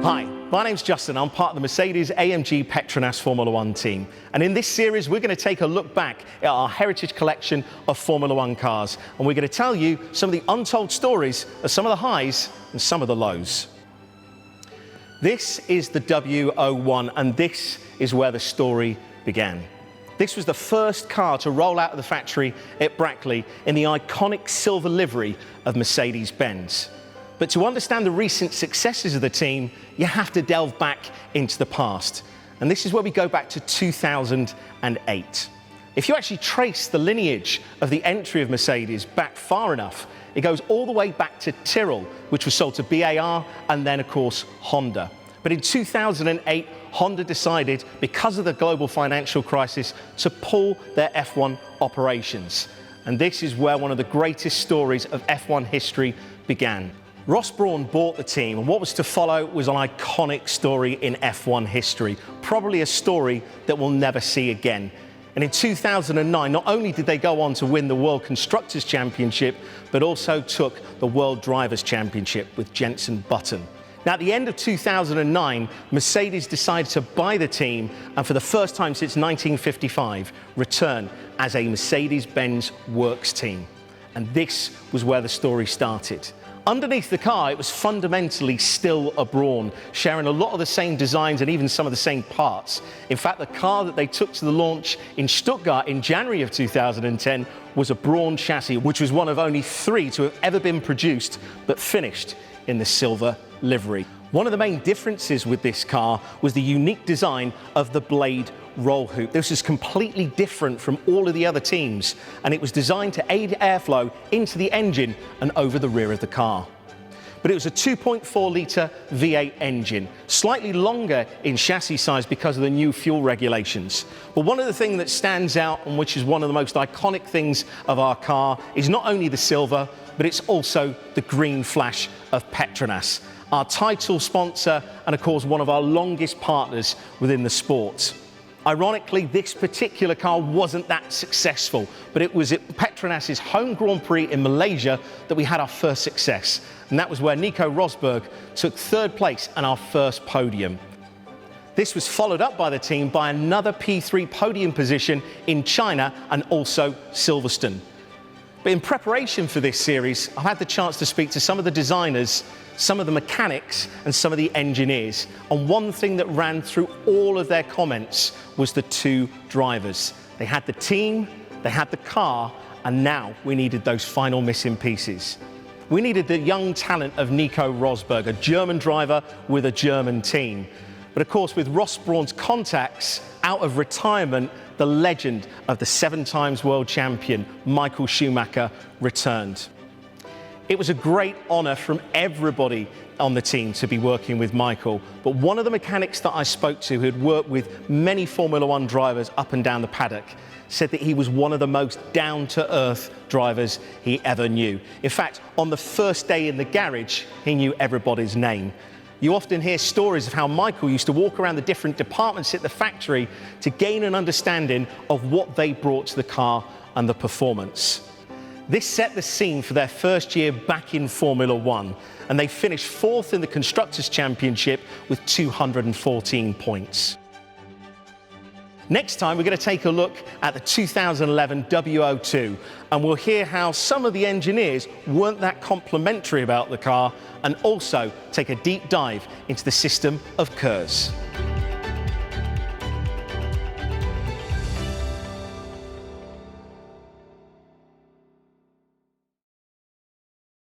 Hi, my name's Justin. I'm part of the Mercedes-AMG PETRONAS Formula One team. And in this series, we're going to take a look back at our heritage collection of Formula One cars. And we're going to tell you some of the untold stories of some of the highs and some of the lows. This is the W01, and this is where the story began. This was the first car to roll out of the factory at Brackley in the iconic silver livery of Mercedes-Benz. But to understand the recent successes of the team, you have to delve back into the past. And this is where we go back to 2008. If you actually trace the lineage of the entry of Mercedes back far enough, it goes all the way back to Tyrrell, which was sold to BAR, and then, of course, Honda. But in 2008, Honda decided, because of the global financial crisis, to pull their F1 operations. And this is where one of the greatest stories of F1 history began. Ross Brawn bought the team, and what was to follow was an iconic story in F1 history, probably a story that we'll never see again. And in 2009, not only did they go on to win the World Constructors' Championship, but also took the World Drivers' Championship with Jenson Button. Now, at the end of 2009, Mercedes decided to buy the team and, for the first time since 1955, return as a Mercedes-Benz works team. And this was where the story started. Underneath the car, it was fundamentally still a Brawn, sharing a lot of the same designs and even some of the same parts. In fact, the car that they took to the launch in Stuttgart in January of 2010 was a Brawn chassis, which was one of only 3 to have ever been produced, but finished in the silver livery. One of the main differences with this car was the unique design of the blade roll hoop. This is completely different from all of the other teams, and it was designed to aid airflow into the engine and over the rear of the car. But it was a 2.4-litre V8 engine, slightly longer in chassis size because of the new fuel regulations. But one of the things that stands out, and which is one of the most iconic things of our car, is not only the silver, but it's also the green flash of PETRONAS, our title sponsor and, of course, one of our longest partners within the sport. Ironically, this particular car wasn't that successful, but it was at PETRONAS's home Grand Prix in Malaysia that we had our first success. And that was where Nico Rosberg took 3rd place and our first podium. This was followed up by the team by another P3 podium position in China and also Silverstone. But in preparation for this series, I've had the chance to speak to some of the designers, some of the mechanics, and some of the engineers. And one thing that ran through all of their comments was the 2 drivers. They had the team, they had the car, and now we needed those final missing pieces. We needed the young talent of Nico Rosberg, a German driver with a German team. But of course, with Ross Brawn's contacts, out of retirement, the legend of the 7-times world champion, Michael Schumacher, returned. It was a great honour from everybody on the team to be working with Michael, but one of the mechanics that I spoke to, who had worked with many Formula One drivers up and down the paddock, said that he was one of the most down-to-earth drivers he ever knew. In fact, on the first day in the garage, he knew everybody's name. You often hear stories of how Michael used to walk around the different departments at the factory to gain an understanding of what they brought to the car and the performance. This set the scene for their first year back in Formula One, and they finished 4th in the Constructors' Championship with 214 points. Next time, we're going to take a look at the 2011 W02, and we'll hear how some of the engineers weren't that complimentary about the car, and also take a deep dive into the system of KERS.